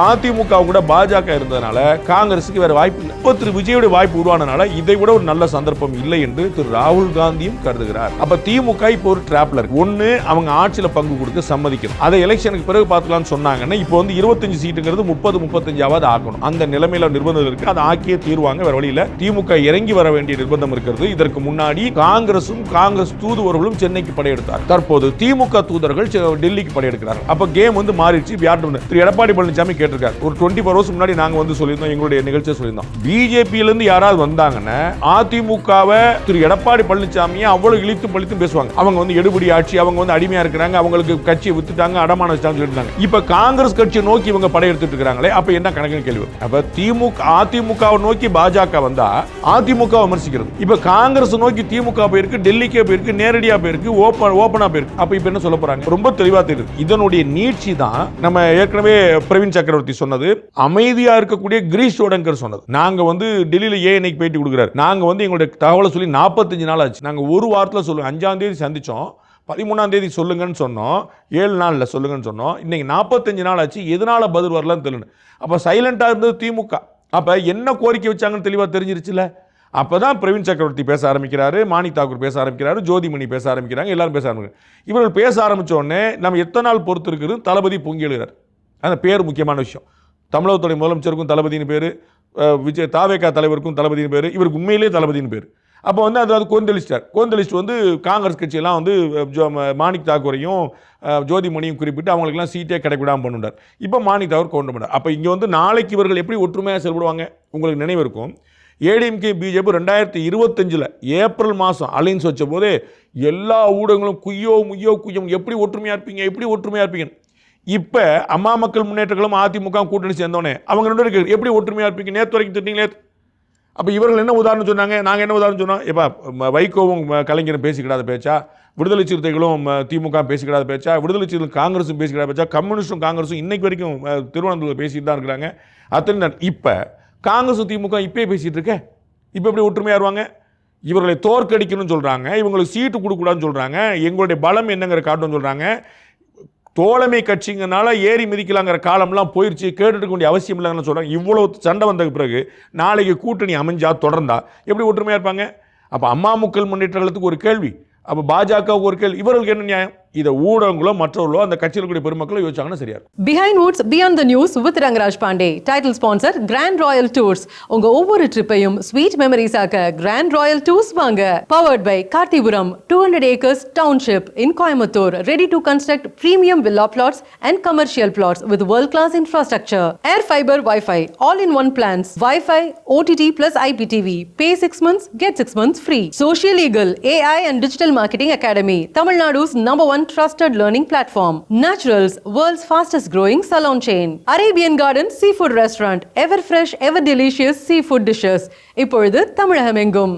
அதிமுக கூட பாஜக இருந்ததுனால காங்கிரஸுக்கு வேற வாய்ப்பு இல்லை. இப்போ திரு விஜயோட வாய்ப்பு உருவானனால இதை விட ஒரு நல்ல சந்தர்ப்பம் இல்லை என்று திரு ராகுல் காந்தியும் கருதுகிறார். அப்ப திமுக இப்போ ஒரு டிராப்ல இருக்கு. ஒன்னு அவங்க ஆட்சியில பங்கு கொடுக்க சம்மதிக்கணும். அதை எலெக்ஷனுக்கு பிறகு பார்த்துக்கலாம்னு சொன்னாங்கன்னா இப்போ வந்து 25 சீட்டுங்கிறது 30-35 ஆக்கணும். அந்த நிலைமையில நிர்பந்தம் இருக்கு. அதை ஆக்கியே தீர்வாங்க. வேற வழியில திமுக இறங்கி வர வேண்டிய நிர்பந்தம் இருக்கிறது. இதற்கு முன்னாடி காங்கிரசும் காங்கிரஸ் தூதுவர்களும் சென்னைக்கு படையெடுத்தார். தற்போது திமுக தூதர்கள் டெல்லிக்கு படையெடுக்கிறார்கள். அப்ப கேம் வந்து மாறிடுச்சு. திரு எடப்பாடி பழனிசாமி கேட்டிருக்காரு. ஒரு 24 hours முன்னாடி நாங்க வந்து சொல்லியிருந்தோம், எங்களுடைய நிகழ்ச்சியை சொல்லியிருந்தோம். பிஜேபியில இருந்து யாராவது வந்தாங்கன்னா அதிமுகவை திரு எடப்பாடி பழனிசாமியை அவ்வளவு இழித்து பழித்து பேசுவாங்க. அவங்க வந்து எடுபடி ஆட்சி, அவங்க வந்து அடிமையா இருக்கிறாங்க, அவங்களுக்கு கட்சியை வித்துட்டாங்க, அடமான வச்சாங்க சொல்லிட்டாங்க. இப்ப காங்கிரஸ் கட்சியை நோக்கி இவங்க படையெடுத்துட்டு இருக்காங்களே, அப்ப என்ன கணக்குன்னு கேள்வி. அப்ப அதிமுகவை நோக்கி பாஜக வந்தா அதிமுக விமர்சிக்கிறது. இப்ப காங்கிரஸ் நோக்கி திமுக போயிருக்கு, டெல்லிக்கே போயிருக்கு, நேரடியா போயிருக்கு, ஓபனா போயிருக்கு. அப்ப இப்ப என்ன சொல்ல போறாங்க? ரொம்ப தெளிவா தெரியுது. இதனுடைய நீட்சி தான் நம்ம ஏற்கனவே பிரவீன் சக்கரவர்த்தி சொன்னது, அமைதியா இருக்கக்கூடிய கிரீஷ் சோடங்கர் சொன்னது. நாங்க வந்து டெல்லியில ஏஎன்ஐக்கு பேட்டி கொடுக்கிறார். நாங்க வந்து எங்களுடைய தகவலை சொல்லி 45 நாள் ஆச்சு. நாங்க ஒரு வாரத்தில் சொல்லுவோம். 5ஆம் தேதி சந்திச்சோம், 13ஆம் தேதி சொல்லுங்கன்னு சொன்னோம், 7 நாள்ல சொல்லுங்கன்னு சொன்னோம். இன்னைக்கு 45 நாள் ஆச்சு. எதனால பதில் வரலன்னு தெரியல. அப்ப சைலண்டா இருந்தது திமுக. அப்ப என்ன கோரிக்கை வச்சாங்கன்னு தெளிவா தெரிஞ்சிருச்சுல. அப்பதான் பிரவீன் சக்கரவர்த்தி பேச ஆரம்பிக்கிறாரு, மாணிக் தாக்கூர் பேச ஆரம்பிக்கிறாரு, ஜோதிமணி பேச ஆரம்பிக்கிறாங்க, எல்லாரும் பேச ஆரம்பிக்கிறாங்க. இவர்கள் பேச ஆரம்பிச்ச உடனே நம்ம எத்தனை நாள் பொறுத்து இருக்குது, தளபதி பொங்கி எழுகிறார். அந்த பேர் முக்கியமான விஷயம். தமிழகத்துடைய முதலமைச்சருக்கும் தளபதியின் பேர், விஜய் தாவேகா தலைவருக்கும் தளபதியின் பேர், இவருக்கு உண்மையிலே தளபதியின் பேர். அப்போ வந்து அது கோந்தளிச்சிட்டார். கோந்தளிச்சுட்டு வந்து காங்கிரஸ் கட்சியெல்லாம் வந்து மாணிக் தாக்கூரையும் ஜோதிமணியும் குறிப்பிட்டு அவங்களுக்குலாம் சீட்டே கிடைக்கூடாமல் பண்ணுறார். இப்போ மாணிக் தாக்கூர் கொண்டு பண்ணார். அப்போ இங்கே வந்து நாளைக்கு இவர்கள் எப்படி ஒற்றுமையாக செயல்படுவாங்க? உங்களுக்கு நினைவு இருக்கும், ஏடிஎம்கே பிஜேபி 2025 ஏப்ரல் மாதம் அலைன்ஸ் வச்ச போதே எல்லா ஊடகங்களும் குய்யோ முய்யோ குய்யோ எப்படி ஒற்றுமையாக இருப்பீங்க, எப்படி ஒற்றுமையாக இருப்பீங்க. இப்போ அம்மா மக்கள் முன்னேற்றங்களும் அதிமுக கூட்டணி சேர்ந்தோன்னே அவங்க 2 பேருக்கு எப்படி ஒற்றுமையாக இருப்பீங்க, நேற்று வரைக்கும் திட்டீங்களே. அப்போ இவர்கள் என்ன உதாரணம் சொன்னாங்க, நாங்கள் என்ன உதாரணம் சொன்னோம்? இப்போ வைகோவும் கலைஞரும் பேசிக்கிடாத பேச்சா, விடுதலை சிறுத்தைகளும் திமுக பேசிக்கிடாத பேச்சா, விடுதலை சிறுத்தைகள் காங்கிரஸும் பேசிக்கிடாத பேச்சா, கம்யூனிஸ்டும் காங்கிரஸும் இன்னைக்கு வரைக்கும் திருவனந்தபுரத்தில் பேசிட்டு தான் இருக்கிறாங்க. அத்தனை இப்போ காங்கிரஸும் திமுக இப்பயே பேசிட்டு இருக்க. இப்போ எப்படி ஒற்றுமையாக வருவாங்க? இவர்களை தோற்கடிக்கணும்னு சொல்கிறாங்க, இவங்களுக்கு சீட்டு கொடுக்கூடாதுன்னு சொல்கிறாங்க, எங்களுடைய பலம் என்னங்கிற காட்டணும்னு சொல்கிறாங்க. தோழமை கட்சிங்கனால ஏறி மிதிக்கலாங்கிற காலம்லாம் போயிடுச்சு, கேட்டுட்டு வேண்டிய அவசியம் இல்லைன்னு சொல்கிறாங்க. இவ்வளோ சண்டை வந்த பிறகு நாளைக்கு கூட்டணி அமைஞ்சா தொடர்ந்தா எப்படி ஒற்றுமையாக இருப்பாங்க? அப்போ அம்மா மக்கள் முன்னேற்றத்துக்கு ஒரு கேள்வி, அப்போ பாஜகவுக்கு ஒரு கேள்வி, இவர்களுக்கு என்ன நியாயம்? இதை ஊடகங்களோ மற்றவர்களோ அந்த கட்சியில் கூடிய பெருமக்களோ யோசிச்சாங்கன்னா சரியா இருக்கும். Behind Woods Beyond the News with Rangaraj Pandey. Title sponsor Grand Royal Tours. உங்க ஒவ்வொரு ட்ரிப்பையும் ஸ்வீட் மெமரிஸ் ஆக்க Grand Royal Tours வாங்க. Powered by Kartipuram 200 acres township in Coimbatore. Ready to construct premium villa plots and commercial plots with world-class infrastructure. Air fiber Wi-Fi all-in-one plans. Wi-Fi, OTT plus IPTV. Pay 6 months, get 6 months free. Social Legal AI and Digital Marketing Academy. Tamil Nadu's #1 trusted learning platform. Naturals, world's fastest growing salon chain. Arabian Garden Seafood Restaurant, ever fresh, ever delicious seafood dishes. இப்பொழுது தமிழகமெங்கும்.